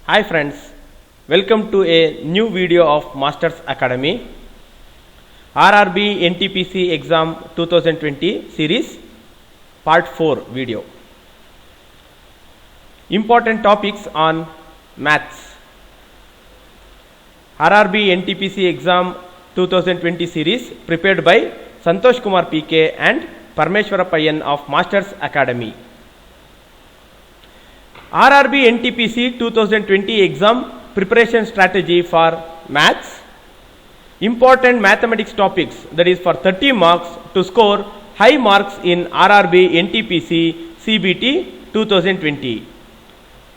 Hi friends, welcome to a new video of Masters Academy RRB NTPC exam 2020 series part 4 video. Important topics on maths. RRB NTPC exam 2020 series prepared by Santosh Kumar PK and Parmeshwara Payyan of Masters Academy. RRB NTPC 2020 exam preparation strategy for maths. Important mathematics topics, that is for 30 marks to score high marks in RRB NTPC CBT 2020.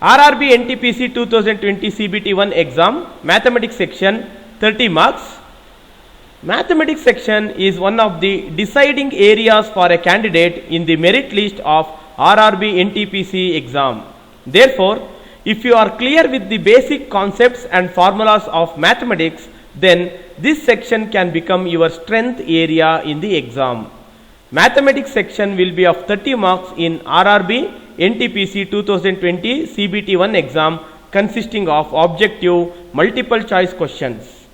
RRB NTPC 2020 CBT 1 exam mathematics section 30 marks. Mathematics section is one of the deciding areas for a candidate in the merit list of RRB NTPC exam. Therefore, if you are clear with the basic concepts and formulas of mathematics, then this section can become your strength area in the exam. Mathematics section will be of 30 marks in RRB NTPC 2020 CBT 1 exam consisting of objective multiple choice questions.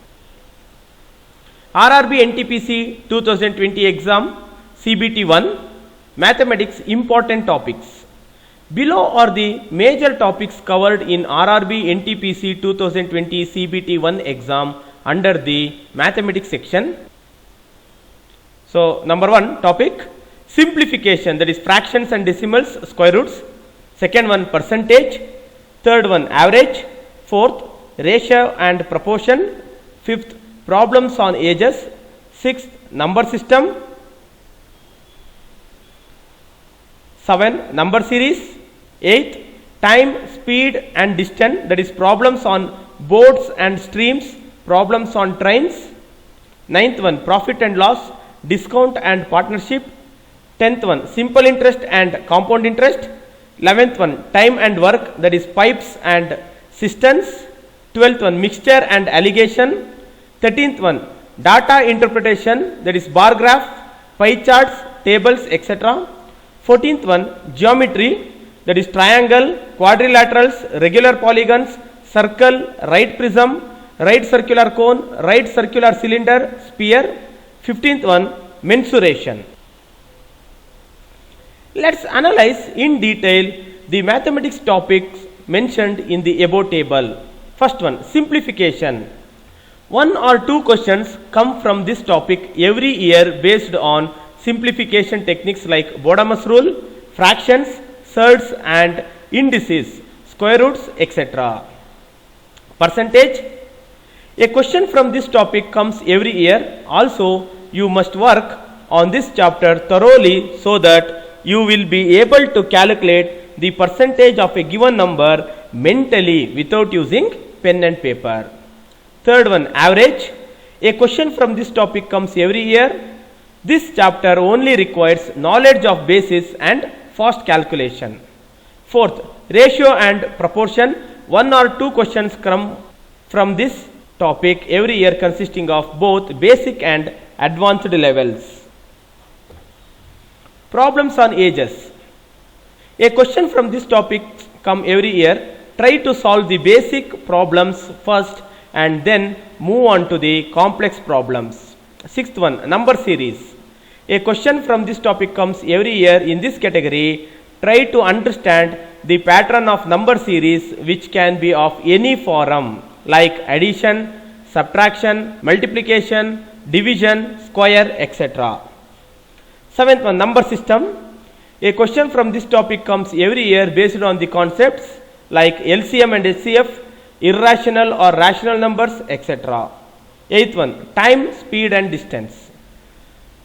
RRB NTPC 2020 exam CBT 1 mathematics important topics. Below are the major topics covered in RRB NTPC 2020 CBT 1 exam under the mathematics section. So, number 1 topic simplification, that is fractions and decimals, square roots. Second one percentage. Third one average. Fourth ratio and proportion. Fifth problems on ages. Sixth number system. 7 number series. 8th time, speed and distance, that is problems on boats and streams, problems on trains. 9th one profit and loss, discount and partnership. 10th one simple interest and compound interest. 11th one time and work, that is pipes and cisterns. 12th one mixture and alligation. 13th one data interpretation, that is bar graph, pie charts, tables, etc. 14th one geometry, that is triangle, quadrilaterals, regular polygons, circle, right prism, right circular cone, right circular cylinder, sphere. 15th one mensuration. Let's analyze in detail the mathematics topics mentioned in the above table. First one simplification. 1 or 2 questions come from this topic every year based on simplification techniques like Bodemus rule, fractions, surds and indices, square roots, etc. Percentage. A question from this topic comes every year. Also, you must work on this chapter thoroughly so that you will be able to calculate the percentage of a given number mentally without using pen and paper. Third one average. A question from this topic comes every year. This chapter only requires knowledge of basis and fast calculation. Fourth, ratio and proportion. 1 or 2 questions come from this topic every year consisting of both basic and advanced levels. Problems on ages. A question from this topic come every year. Try to solve the basic problems first and then move on to the complex problems. Sixth one, number series. A question from this topic comes every year in this category. Try to understand the pattern of number series which can be of any form like addition, subtraction, multiplication, division, square, etc. Seventh one number system. A question from this topic comes every year based on the concepts like LCM and HCF, irrational or rational numbers, etc. Eighth one time, speed and distance.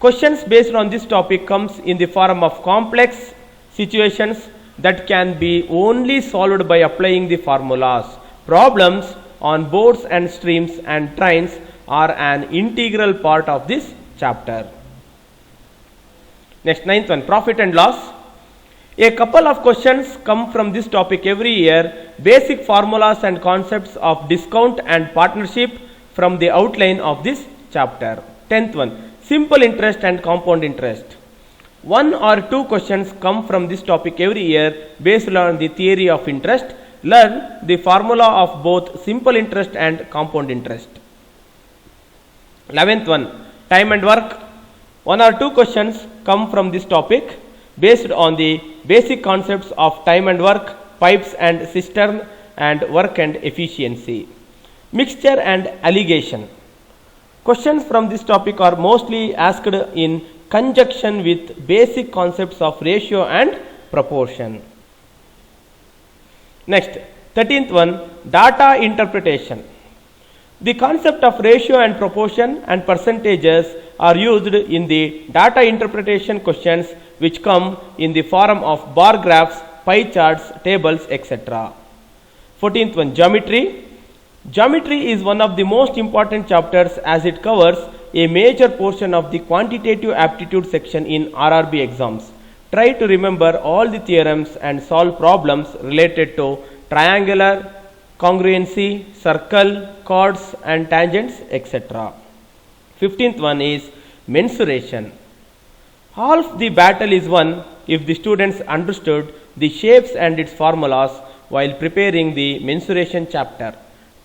Questions based on this topic comes in the form of complex situations that can be only solved by applying the formulas. Problems on boats and streams and trains are an integral part of this chapter. Next, 9th one profit and loss. A couple of questions come from this topic every year. Basic formulas and concepts of discount and partnership from the outline of this chapter. 10th one simple interest and compound interest. 1 or 2 questions come from this topic every year based on the theory of interest learn the formula of both simple interest and compound interest. 11th one, time and work. One or two questions come from this topic based on the basic concepts of time and work, pipes and cistern, and work and efficiency. Mixture and alligation. Questions from this topic are mostly asked in conjunction with basic concepts of ratio and proportion. Next, 13th one, data interpretation. The concept of ratio and proportion and percentages are used in the data interpretation questions which come in the form of bar graphs, pie charts, tables, etc. 14th one, geometry. Geometry is one of the most important chapters as it covers a major portion of the quantitative aptitude section in RRB exams. Try to remember all the theorems and solve problems related to triangular, congruency, circle, chords and tangents, etc. 15th one is mensuration. Half the battle is won if the students understood the shapes and its formulas while preparing the mensuration chapter.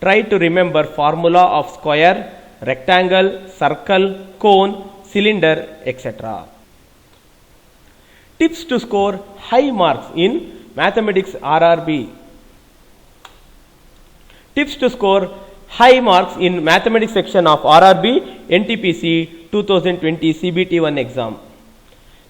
Try to remember formula of square, rectangle, circle, cone, cylinder, etc. Tips to score high marks in mathematics RRB. Tips to score high marks in mathematics section of RRB NTPC 2020 CBT1 exam.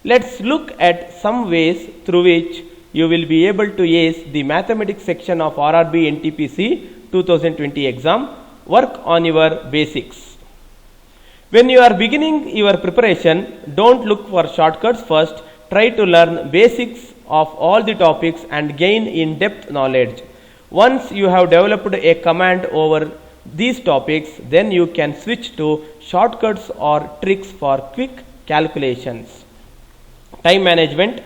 Let's look at some ways through which you will be able to ace the mathematics section of RRB NTPC 2020 exam. Work on your basics. When you are beginning your preparation, don't look for shortcuts first. Try to learn basics of all the topics and gain in-depth knowledge. Once you have developed a command over these topics, then you can switch to shortcuts or tricks for quick calculations. Time management.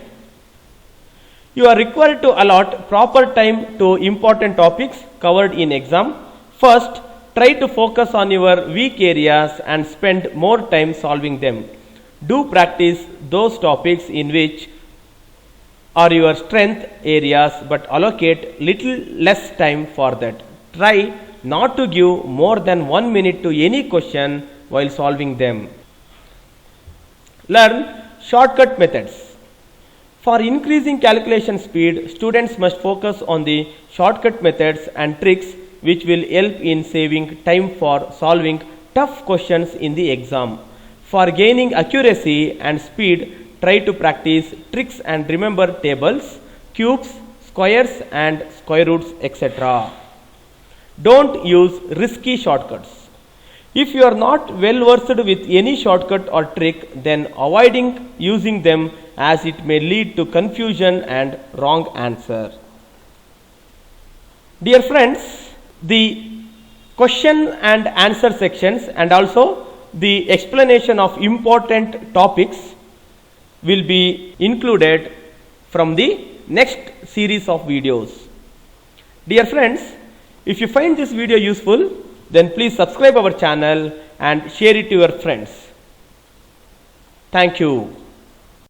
You are required to allot proper time to important topics covered in exam. First, try to focus on your weak areas and spend more time solving them. Do practice those topics in which are your strength areas, but allocate little less time for that. Try not to give more than 1 minute to any question while solving them. Learn shortcut methods. For increasing calculation speed, students must focus on the shortcut methods and tricks which will help in saving time for solving tough questions in the exam. For gaining accuracy and speed, try to practice tricks and remember tables, cubes, squares and square roots, etc. Don't use risky shortcuts. If you are not well versed with any shortcut or trick, then avoiding using them as it may lead to confusion and wrong answer. Dear friends, the question and answer sections and also the explanation of important topics will be included from the next series of videos. Dear friends, if you find this video useful, then please subscribe our channel and share it to your friends. Thank you.